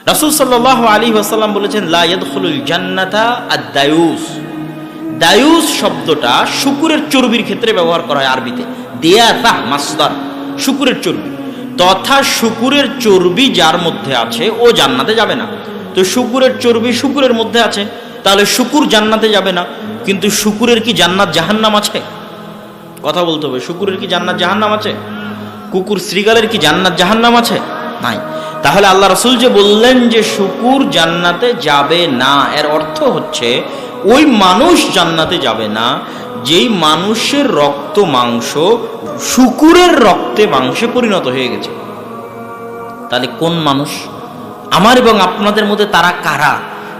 রাসূল সাল্লাল্লাহু আলাইহি ওয়াসাল্লাম বলেছেন, লা ইয়াদখুলুল জান্নাতা আদ-দায়ুস। দায়ুস শব্দটা শূকরের চর্বির ক্ষেত্রে ব্যবহার করা হয় আরবিতে। দিয়াতা মাসদার, শূকরের চর্বি তথা শূকরের চর্বি যার মধ্যে আছে ও জান্নাতে যাবে না। তো শূকরের চর্বি শূকরের মধ্যে আছে, তাহলে শূকর জান্নাতে যাবে না। কিন্তু শূকরের কি জান্নাত জাহান্নাম আছে? কথা বলতে হবে। শূকরের কি জান্নাত জাহান্নাম আছে? কুকুর শ্রীগালের কি জান্নাত জাহান্নাম আছে? নাই। তাহলে আল্লাহ রাসূল যে বললেন যে শূকর জান্নাতে যাবে না, এর অর্থ হচ্ছে ওই মানুষ জান্নাতে যাবে না যেই মানুষের রক্ত মাংস শূকরের রক্তে মাংসে পরিণত হয়ে গেছে। তাহলে কোন মানুষ? আমার এবং আপনাদের মধ্যে তারা কারা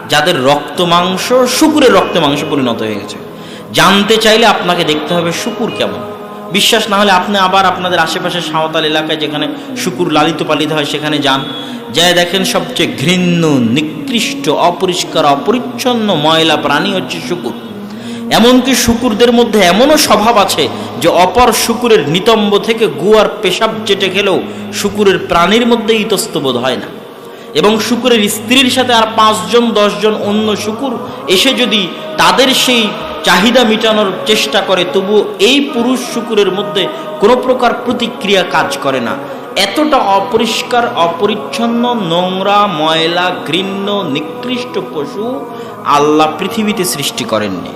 যাদের রক্ত মাংস শূকরের রক্তে মাংসে পরিণত হয়ে গেছে? জানতে চাইলে আপনাকে দেখতে হবে শূকর কেমন। বিশ্বাস না হলে আপনি আবার আপনাদের আশেপাশে সাঁওতাল এলাকায় যেখানে শূকর লালিত পালিত হয় সেখানে যান, যায় দেখেন সবচেয়ে ঘৃণ্য, নিকৃষ্ট, অপরিষ্কার, অপরিচ্ছন্ন, ময়লা প্রাণী হচ্ছে শূকর। এমনকি শূকরদের মধ্যে এমনও স্বভাব আছে যে অপর শূকরের নিতম্ব থেকে গুয়ার পেশাব চেটে খেলেও শূকরের প্রাণীর মধ্যে ইতস্তবোধ হয় না। এবং শূকরের স্ত্রীর সাথে আর 5 জন 10 জন অন্য শূকর এসে যদি তাদের সেই চাহিদা মেটানোর চেষ্টা করে, তবু এই পুরুষ শূকরের মধ্যে কোনো প্রকার প্রতিক্রিয়া কাজ করে না। এতটা অপরিষ্কার, অপরিচ্ছন্ন, নোংরা, ময়লা, ঘৃণ্য, নিকৃষ্ট পশু আল্লাহ পৃথিবীতে সৃষ্টি করেননি।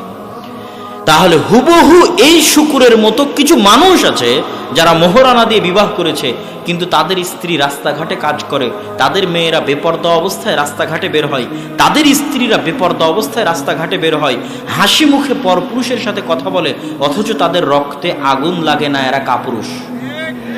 তাহলে হুবহু এই শূকরের মতো কিছু মানুষ আছে যারা মোহরানা দিয়ে বিবাহ করেছে, কিন্তু তাদের স্ত্রী রাস্তাঘাটে কাজ করে, তাদের মেয়েরা বেপর্দা অবস্থায় রাস্তাঘাটে বের হয়, তাদের স্ত্রীরা বেপর্দা অবস্থায় রাস্তাঘাটে বের হয়, হাসি মুখে পরপুরুষের সাথে কথা বলে, অথচ তাদের রক্তে আগুন লাগে না, এরা কাপুরুষ।